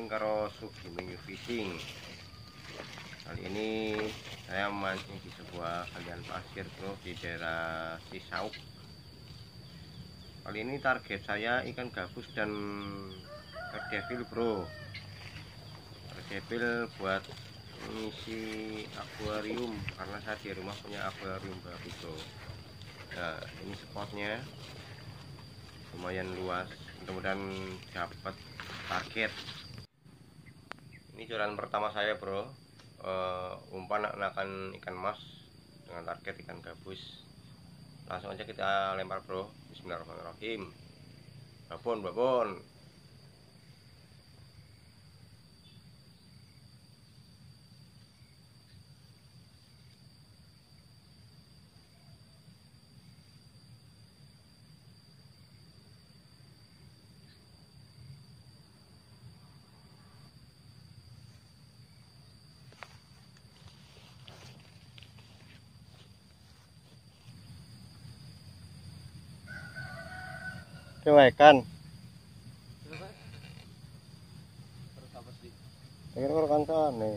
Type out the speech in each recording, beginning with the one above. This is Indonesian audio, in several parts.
maning karo Sugi Fishing. Kali ini saya mancing di sebuah galian pasir bro, di daerah Cisauk. Kali ini target saya ikan gabus dan air devil bro. Air devil buat mengisi akuarium, karena saya di rumah punya akuarium baru bro. Nah, ini spotnya lumayan luas, mudah-mudahan dapat target. Ini joran pertama saya bro, umpan anakan ikan mas dengan target ikan gabus. Langsung aja kita lempar bro. Bismillahirrahmanirrahim. Babon. Coba ikan. Ini kan sana.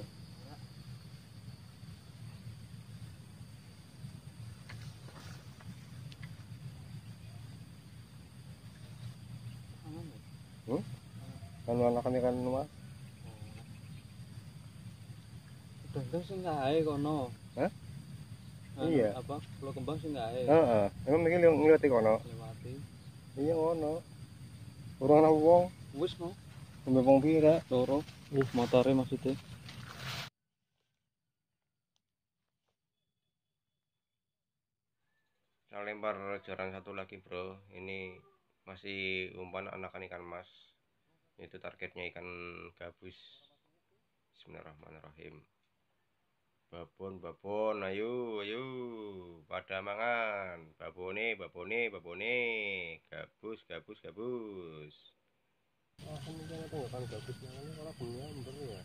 Kan anakan ikan mas. Udah sing ngae kono. Hah? Iya. Apa? Pulau Kembang sing ngae. Heeh. Emang mikir ngliwati kono. Lewati. Iya ngono. Urang ana wong. Wis no. Sampe wong pira? Loro. Motore maksudnya. Saya lempar joran satu lagi bro. Ini masih umpan anakan ikan mas. Itu targetnya ikan gabus. Bismillahirrahmanirrahim. Babon, ayo, pada mangan. Babone, gabus. Ah, kan tanggapan gabus yang kalau bener ya.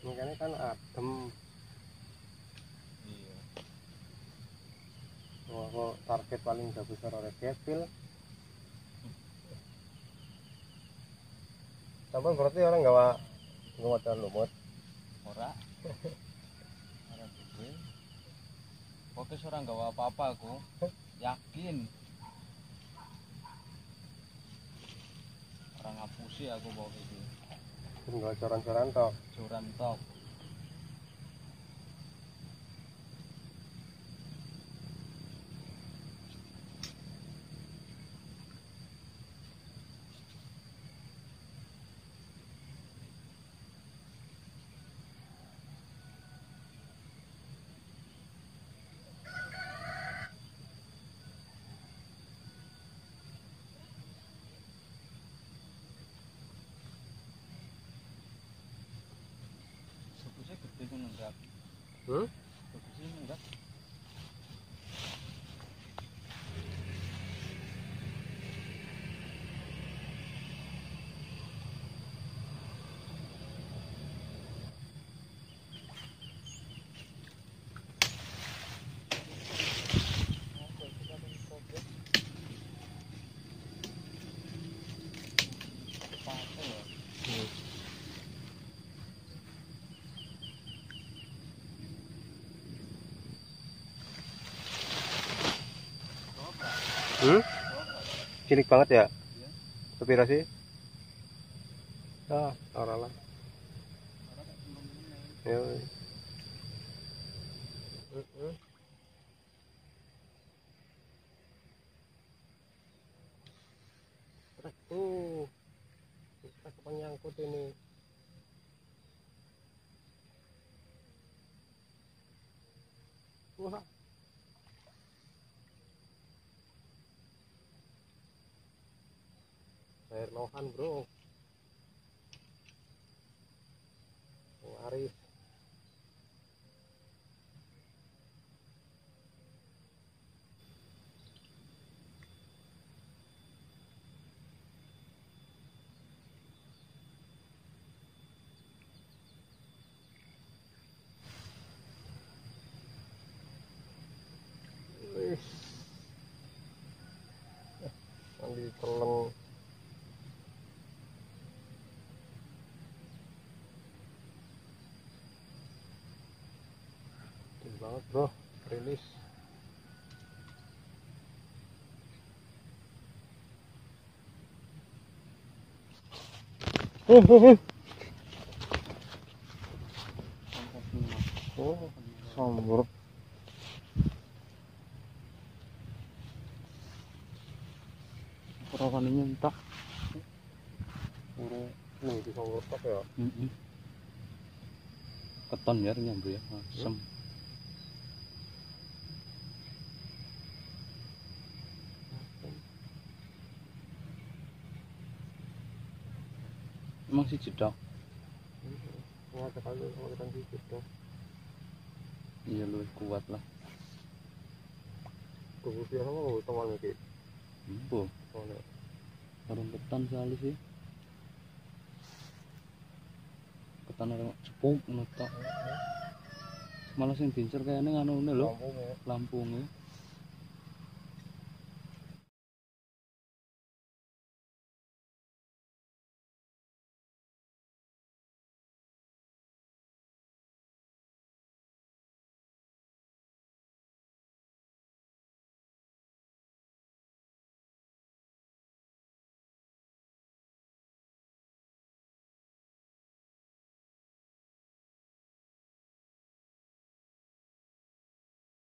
Makanya kan adem. Iya. Oh, target paling gabus karo devil. Sampai berarti orang nggak ada lumut. Ora. Ora duwe. Fokus ora nggawa apa-apa aku. Yakin. Orang ngapusi aku bawa iki. Tinggal coran-coran tok. Joran tok. Fokusnya gede ku nenggak. Fokusnya nenggak. Cilik banget ya? Iya. Sepira sih? Ora lah. Ya. Kita penyangkut ini. Wah. air lohan bro, laris. Wih, mandi teleng. Gede banget bro, rilis. Oh, sambur. Perawannya entah. Nih di sambur tak ya. Keton ya nyambu ya, asem. Emang sih jedok. Ada kali orang dikit dong. Iya lu kuat lah. Kubu biasa mau teman iki. Embo. Orang ketan sekali sih. Ketan orang cepung nutak. Malah sing dincer kayaknya nganu lho. Lampungnya.